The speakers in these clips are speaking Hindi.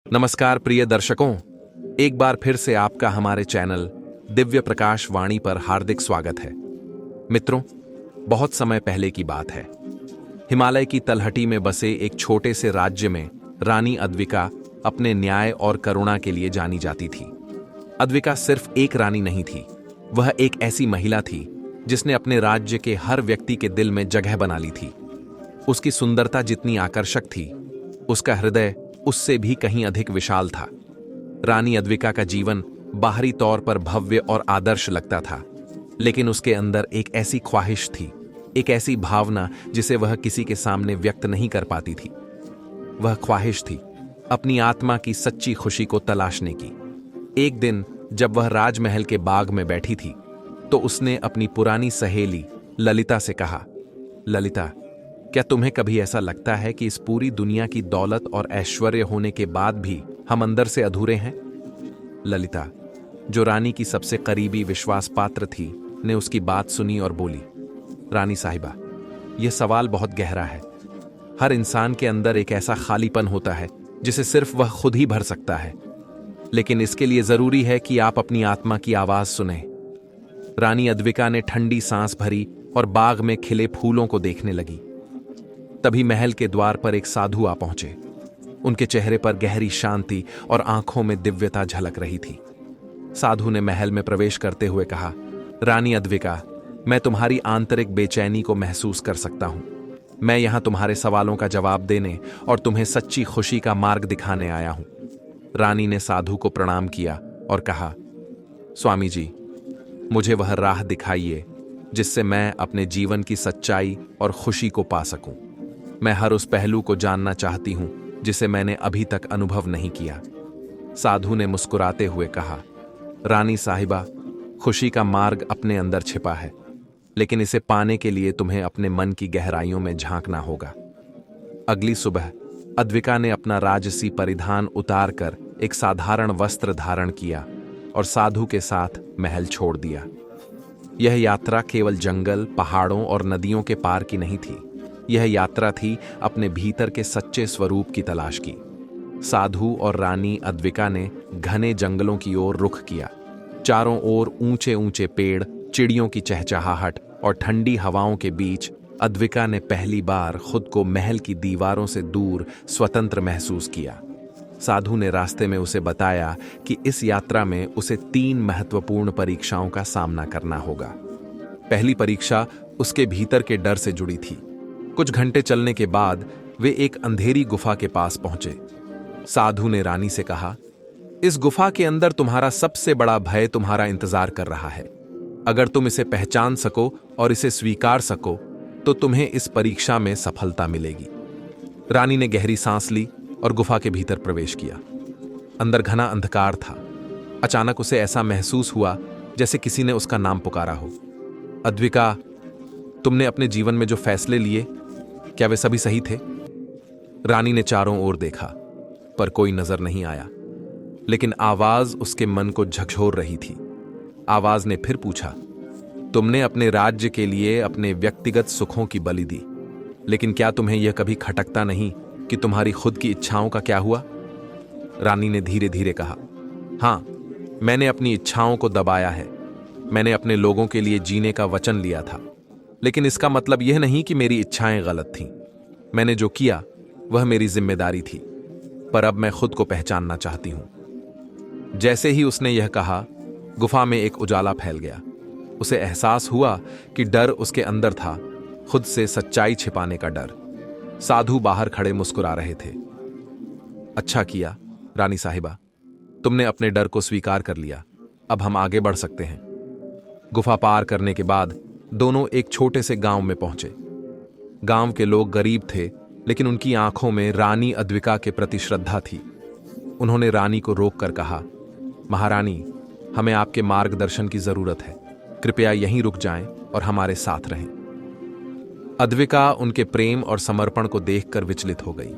नमस्कार प्रिय दर्शकों, एक बार फिर से आपका हमारे चैनल दिव्य प्रकाश वाणी पर हार्दिक स्वागत है। मित्रों, बहुत समय पहले की बात है। हिमालय की तलहटी में बसे एक छोटे से राज्य में रानी अद्विका अपने न्याय और करुणा के लिए जानी जाती थी। अद्विका सिर्फ एक रानी नहीं थी, वह एक ऐसी महिला थी जिसने अपने राज्य के हर व्यक्ति के दिल में जगह बना ली थी। उसकी सुंदरता जितनी आकर्षक थी, उसका हृदय उससे भी कहीं अधिक विशाल था। रानी अद्विका का जीवन बाहरी तौर पर भव्य और आदर्श लगता था, लेकिन उसके अंदर एक ऐसी ख्वाहिश थी, एक ऐसी भावना जिसे वह किसी के सामने व्यक्त नहीं कर पाती थी। वह ख्वाहिश थी अपनी आत्मा की सच्ची खुशी को तलाशने की। एक दिन जब वह राजमहल के बाग में बैठी थी, तो उसने अपनी पुरानी सहेली ललिता से कहा, ललिता, क्या तुम्हें कभी ऐसा लगता है कि इस पूरी दुनिया की दौलत और ऐश्वर्य होने के बाद भी हम अंदर से अधूरे हैं? ललिता, जो रानी की सबसे करीबी विश्वास पात्र थी, ने उसकी बात सुनी और बोली, रानी साहिबा, यह सवाल बहुत गहरा है। हर इंसान के अंदर एक ऐसा खालीपन होता है जिसे सिर्फ वह खुद ही भर सकता है, लेकिन इसके लिए जरूरी है कि आप अपनी आत्मा की आवाज सुने। रानी अद्विका ने ठंडी सांस भरी और बाग में खिले फूलों को देखने लगी। तभी महल के द्वार पर एक साधु आ पहुंचे। उनके चेहरे पर गहरी शांति और आंखों में दिव्यता झलक रही थी। साधु ने महल में प्रवेश करते हुए कहा, रानी अद्विका, मैं तुम्हारी आंतरिक बेचैनी को महसूस कर सकता हूं। मैं यहां तुम्हारे सवालों का जवाब देने और तुम्हें सच्ची खुशी का मार्ग दिखाने आया हूं। रानी ने साधु को प्रणाम किया और कहा, स्वामी जी, मुझे वह राह दिखाइए जिससे मैं अपने जीवन की सच्चाई और खुशी को पा सकूं। मैं हर उस पहलू को जानना चाहती हूं जिसे मैंने अभी तक अनुभव नहीं किया। साधु ने मुस्कुराते हुए कहा, रानी साहिबा, खुशी का मार्ग अपने अंदर छिपा है, लेकिन इसे पाने के लिए तुम्हें अपने मन की गहराइयों में झांकना होगा। अगली सुबह अद्विका ने अपना राजसी परिधान उतारकर एक साधारण वस्त्र धारण किया और साधु के साथ महल छोड़ दिया। यह यात्रा केवल जंगल, पहाड़ों और नदियों के पार की नहीं थी। यह यात्रा थी अपने भीतर के सच्चे स्वरूप की तलाश की। साधु और रानी अद्विका ने घने जंगलों की ओर रुख किया। चारों ओर ऊंचे ऊंचे पेड़, चिड़ियों की चहचहाहट और ठंडी हवाओं के बीच अद्विका ने पहली बार खुद को महल की दीवारों से दूर स्वतंत्र महसूस किया। साधु ने रास्ते में उसे बताया कि इस यात्रा में उसे 3 महत्वपूर्ण परीक्षाओं का सामना करना होगा। पहली परीक्षा उसके भीतर के डर से जुड़ी थी। कुछ घंटे चलने के बाद वे एक अंधेरी गुफा के पास पहुंचे। साधु ने रानी से कहा, इस गुफा के अंदर तुम्हारा सबसे बड़ा भय तुम्हारा इंतजार कर रहा है। अगर तुम इसे पहचान सको और इसे स्वीकार सको तो तुम्हें इस परीक्षा में सफलता मिलेगी। रानी ने गहरी सांस ली और गुफा के भीतर प्रवेश किया। अंदर घना अंधकार था। अचानक उसे ऐसा महसूस हुआ जैसे किसी ने उसका नाम पुकारा हो। अद्विका, तुमने अपने जीवन में जो फैसले लिए, क्या वे सभी सही थे? रानी ने चारों ओर देखा, पर कोई नजर नहीं आया, लेकिन आवाज उसके मन को झकझोर रही थी। आवाज ने फिर पूछा, तुमने अपने राज्य के लिए अपने व्यक्तिगत सुखों की बलि दी, लेकिन क्या तुम्हें यह कभी खटकता नहीं कि तुम्हारी खुद की इच्छाओं का क्या हुआ? रानी ने धीरे धीरे कहा, हां, मैंने अपनी इच्छाओं को दबाया है। मैंने अपने लोगों के लिए जीने का वचन लिया था, लेकिन इसका मतलब यह नहीं कि मेरी इच्छाएं गलत थीं। मैंने जो किया वह मेरी जिम्मेदारी थी, पर अब मैं खुद को पहचानना चाहती हूं। जैसे ही उसने यह कहा, गुफा में एक उजाला फैल गया। उसे एहसास हुआ कि डर उसके अंदर था, खुद से सच्चाई छिपाने का डर। साधु बाहर खड़े मुस्कुरा रहे थे। अच्छा किया रानी साहिबा, तुमने अपने डर को स्वीकार कर लिया। अब हम आगे बढ़ सकते हैं। गुफा पार करने के बाद दोनों एक छोटे से गांव में पहुंचे। गांव के लोग गरीब थे, लेकिन उनकी आंखों में रानी अद्विका के प्रति श्रद्धा थी। उन्होंने रानी को रोककर कहा, महारानी, हमें आपके मार्गदर्शन की जरूरत है। कृपया यहीं रुक जाएं और हमारे साथ रहें। अद्विका उनके प्रेम और समर्पण को देखकर विचलित हो गई।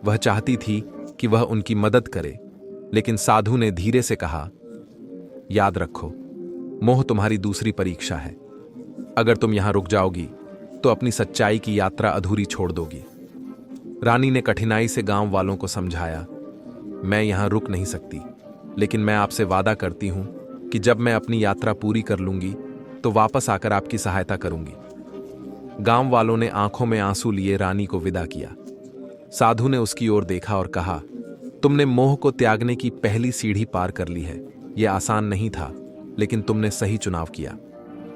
वह चाहती थी कि वह उनकी मदद करे, लेकिन साधु ने धीरे से कहा, याद रखो, मोह तुम्हारी दूसरी परीक्षा है। अगर तुम यहां रुक जाओगी तो अपनी सच्चाई की यात्रा अधूरी छोड़ दोगी। रानी ने कठिनाई से गांव वालों को समझाया, मैं यहाँ रुक नहीं सकती, लेकिन मैं आपसे वादा करती हूँ कि जब मैं अपनी यात्रा पूरी कर लूंगी तो वापस आकर आपकी सहायता करूंगी। गांव वालों ने आंखों में आंसू लिए रानी को विदा किया। साधु ने उसकी ओर देखा और कहा, तुमने मोह को त्यागने की पहली सीढ़ी पार कर ली है। यह आसान नहीं था, लेकिन तुमने सही चुनाव किया।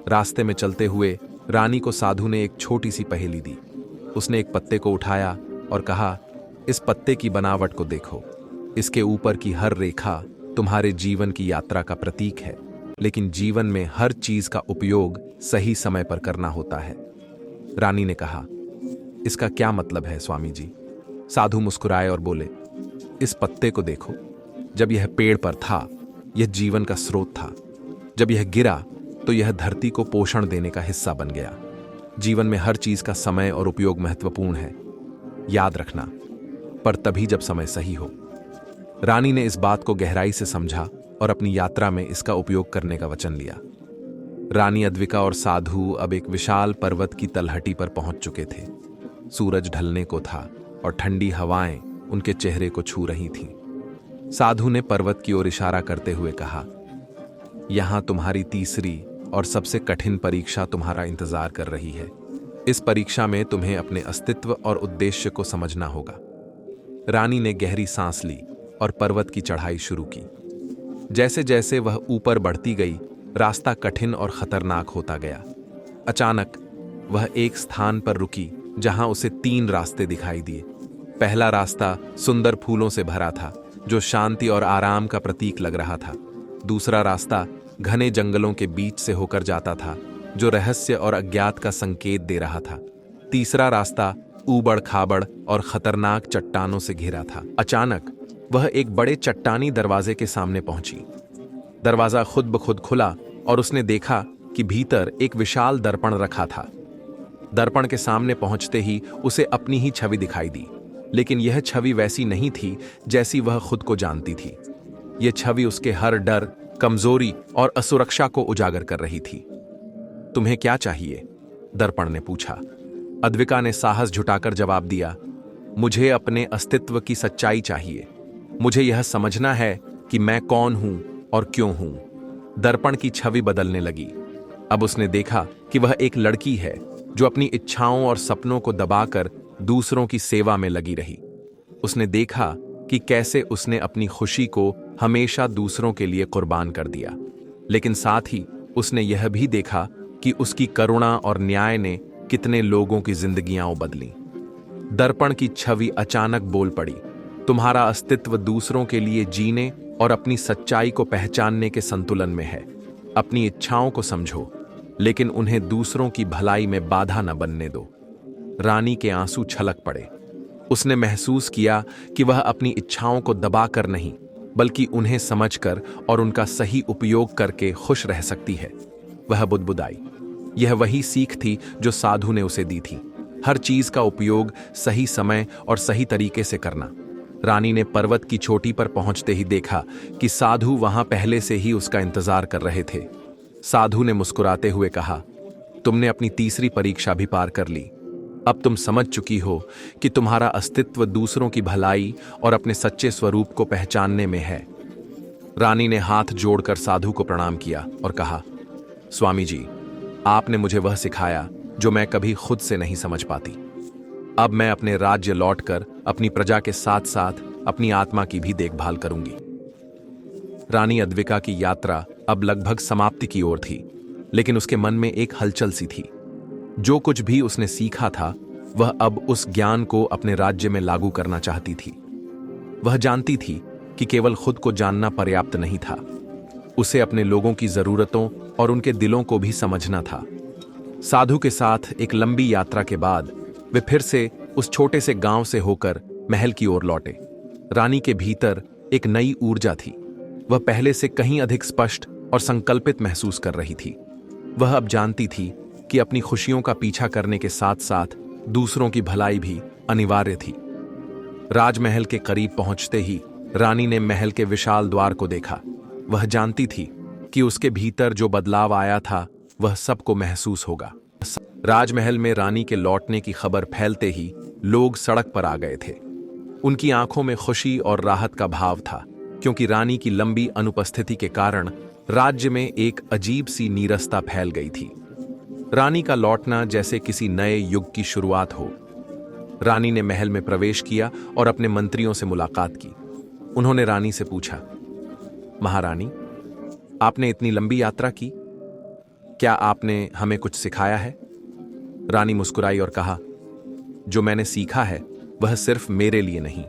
रास्ते में चलते हुए रानी को साधु ने एक छोटी सी पहेली दी। उसने एक पत्ते को उठाया और कहा, इस पत्ते की बनावट को देखो। इसके ऊपर की हर रेखा तुम्हारे जीवन की यात्रा का प्रतीक है, लेकिन जीवन में हर चीज का उपयोग सही समय पर करना होता है। रानी ने कहा, इसका क्या मतलब है स्वामी जी? साधु मुस्कुराए और बोले, इस पत्ते को देखो। जब यह पेड़ पर था, यह जीवन का स्रोत था। जब यह गिरा तो यह धरती को पोषण देने का हिस्सा बन गया। जीवन में हर चीज का समय और उपयोग महत्वपूर्ण है, याद रखना, पर तभी जब समय सही हो। रानी ने इस बात को गहराई से समझा और अपनी यात्रा में इसका उपयोग करने का वचन लिया। रानी अद्विका और साधु अब एक विशाल पर्वत की तलहटी पर पहुंच चुके थे। सूरज ढलने को था और ठंडी हवाएं उनके चेहरे को छू रही थीं। साधु ने पर्वत की ओर इशारा करते हुए कहा, यहां तुम्हारी तीसरी और सबसे कठिन परीक्षा तुम्हारा इंतजार कर रही है। इस परीक्षा में तुम्हें अपने अस्तित्व और उद्देश्य को समझना होगा। रानी ने गहरी सांस ली और पर्वत की चढ़ाई शुरू की। जैसे जैसे वह ऊपर बढ़ती गई, रास्ता कठिन और खतरनाक होता गया। अचानक वह एक स्थान पर रुकी जहां उसे 3 रास्ते दिखाई दिए। पहला रास्ता सुंदर फूलों से भरा था, जो शांति और आराम का प्रतीक लग रहा था। दूसरा रास्ता घने जंगलों के बीच से होकर जाता था, जो रहस्य और अज्ञात का संकेत दे रहा था। तीसरा रास्ता ऊबड़ खाबड़ और खतरनाक चट्टानों से घिरा था। अचानक वह एक बड़े चट्टानी दरवाजे के सामने पहुंची। दरवाजा खुद ब खुद खुला और उसने देखा कि भीतर एक विशाल दर्पण रखा था। दर्पण के सामने पहुंचते ही उसे अपनी ही छवि दिखाई दी, लेकिन यह छवि वैसी नहीं थी जैसी वह खुद को जानती थी। यह छवि उसके हर डर, कमजोरी और असुरक्षा को उजागर कर रही थी। तुम्हें क्या चाहिए? दर्पण ने पूछा। अद्विका ने साहस जुटाकर जवाब दिया, मुझे अपने अस्तित्व की सच्चाई चाहिए। मुझे यह समझना है कि मैं कौन हूं और क्यों हूं। दर्पण की छवि बदलने लगी। अब उसने देखा कि वह एक लड़की है जो अपनी इच्छाओं और सपनों को दबाकर दूसरों की सेवा में लगी रही। उसने देखा कि कैसे उसने अपनी खुशी को हमेशा दूसरों के लिए कुर्बान कर दिया, लेकिन साथ ही उसने यह भी देखा कि उसकी करुणा और न्याय ने कितने लोगों की जिंदगियां बदली। दर्पण की छवि अचानक बोल पड़ी, तुम्हारा अस्तित्व दूसरों के लिए जीने और अपनी सच्चाई को पहचानने के संतुलन में है। अपनी इच्छाओं को समझो, लेकिन उन्हें दूसरों की भलाई में बाधा न बनने दो। रानी के आंसू छलक पड़े। उसने महसूस किया कि वह अपनी इच्छाओं को दबाकर नहीं, बल्कि उन्हें समझकर और उनका सही उपयोग करके खुश रह सकती है। वह बुदबुदाई। यह वही सीख थी जो साधु ने उसे दी थी, हर चीज का उपयोग सही समय और सही तरीके से करना। रानी ने पर्वत की चोटी पर पहुंचते ही देखा कि साधु वहां पहले से ही उसका इंतजार कर रहे थे। साधु ने मुस्कुराते हुए कहा, तुमने अपनी तीसरी परीक्षा भी पार कर ली। अब तुम समझ चुकी हो कि तुम्हारा अस्तित्व दूसरों की भलाई और अपने सच्चे स्वरूप को पहचानने में है। रानी ने हाथ जोड़कर साधु को प्रणाम किया और कहा, स्वामी जी, आपने मुझे वह सिखाया जो मैं कभी खुद से नहीं समझ पाती। अब मैं अपने राज्य लौटकर अपनी प्रजा के साथ साथ अपनी आत्मा की भी देखभाल करूंगी। रानी अद्विका की यात्रा अब लगभग समाप्ति की ओर थी, लेकिन उसके मन में एक हलचल सी थी। जो कुछ भी उसने सीखा था, वह अब उस ज्ञान को अपने राज्य में लागू करना चाहती थी। वह जानती थी कि केवल खुद को जानना पर्याप्त नहीं था, उसे अपने लोगों की जरूरतों और उनके दिलों को भी समझना था। साधु के साथ एक लंबी यात्रा के बाद वे फिर से उस छोटे से गांव से होकर महल की ओर लौटे। रानी के भीतर एक नई ऊर्जा थी। वह पहले से कहीं अधिक स्पष्ट और संकल्पित महसूस कर रही थी। वह अब जानती थी कि अपनी खुशियों का पीछा करने के साथ साथ दूसरों की भलाई भी अनिवार्य थी। राजमहल के करीब पहुंचते ही रानी ने महल के विशाल द्वार को देखा। वह जानती थी कि उसके भीतर जो बदलाव आया था वह सबको महसूस होगा। राजमहल में रानी के लौटने की खबर फैलते ही लोग सड़क पर आ गए थे। उनकी आंखों में खुशी और राहत का भाव था, क्योंकि रानी की लंबी अनुपस्थिति के कारण राज्य में एक अजीब सी नीरसता फैल गई थी। रानी का लौटना जैसे किसी नए युग की शुरुआत हो। रानी ने महल में प्रवेश किया और अपने मंत्रियों से मुलाकात की। उन्होंने रानी से पूछा, महारानी, आपने इतनी लंबी यात्रा की, क्या आपने हमें कुछ सिखाया है? रानी मुस्कुराई और कहा, जो मैंने सीखा है वह सिर्फ मेरे लिए नहीं,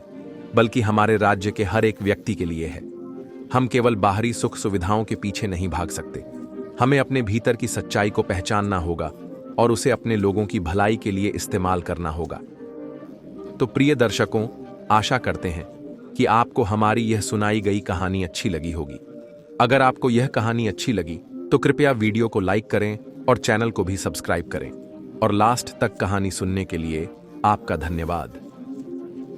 बल्कि हमारे राज्य के हर एक व्यक्ति के लिए है। हम केवल बाहरी सुख सुविधाओं के पीछे नहीं भाग सकते। हमें अपने भीतर की सच्चाई को पहचानना होगा और उसे अपने लोगों की भलाई के लिए इस्तेमाल करना होगा। तो प्रिय दर्शकों, आशा करते हैं कि आपको हमारी यह सुनाई गई कहानी अच्छी लगी होगी। अगर आपको यह कहानी अच्छी लगी तो कृपया वीडियो को लाइक करें और चैनल को भी सब्सक्राइब करें। और लास्ट तक कहानी सुनने के लिए आपका धन्यवाद।